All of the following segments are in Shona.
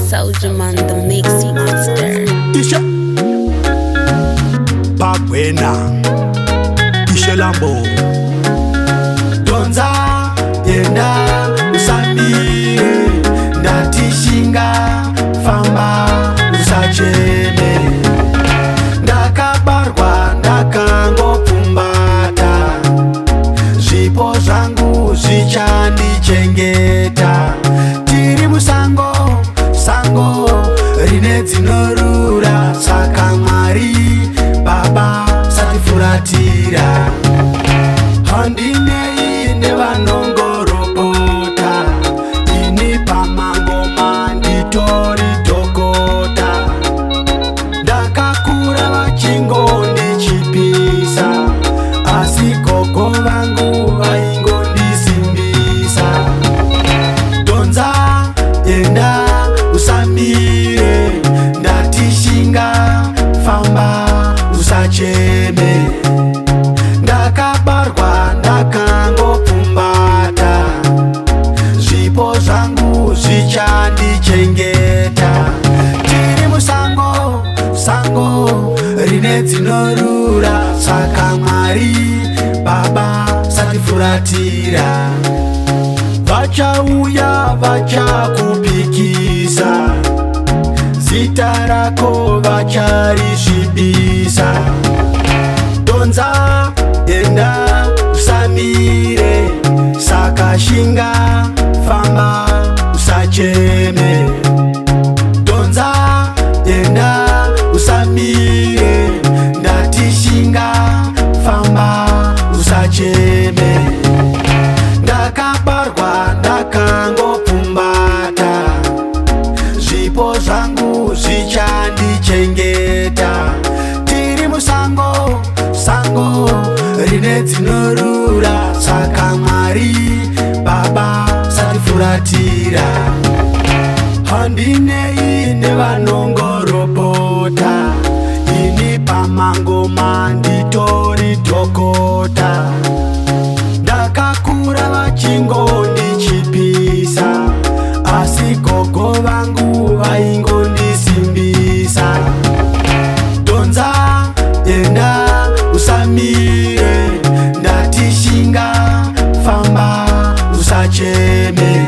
Soldier Man, the mixy monster. Isha Bagwena Isha Lambo Donza Yenda Usamire Ndatishinga Famba Usacheme Ndakabarwa ndakangopumbata Zvipo zvangu zvichandichengeta Tiri musango, sango rine dzinorura Saka Mwari Baba satifuratira Handinei nevanongorobota Ini pamangoma nditori dhokota Ndakakura vachingondichipisa Asi gogo vangu vaingondisimbisa Donza yenda usamire Ndatishinga famba usacheme Ndakabarwa ndakangopumbata Zvipo zvangu zvichandichengeta Tiri musango, sango rine dzinorura Saka Mwari Baba satifuratira Vachauya vachakupikisa Zita rako vacharisvibisa Donza yenda usamire Saka shinga famba usacheme Donza yenda usamire Ndatishinga famba usacheme Ndakabarwa ndakangopumbata Zvipo zvangu zvichandichengeta Tiri musango, sango rine dzinorura Saka Mwari Baba satifuratira Handinei nevanongorobota Ini pamangoma nditori dhokota Ndakakura vachingondichipisa Asi gogo vangu vaingondisimbisa Donza yenda usamire Ndatishinga famba usacheme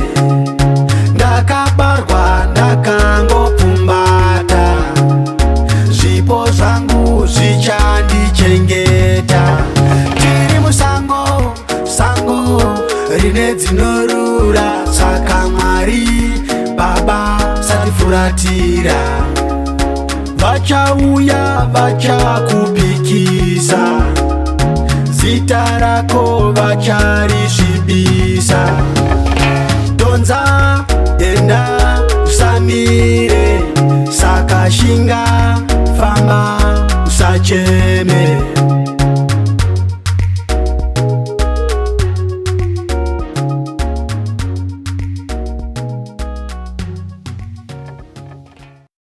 Ndakabarwa ndakangopumbata Zvipo zvangu zvichandichengeta Tiri musango, sango rine dzinorura Saka Mwari Baba satifuratira Vachauya vachakupikisa Zita rako vacharisvibisa Donza yenda usamire Saka shinga famba usacheme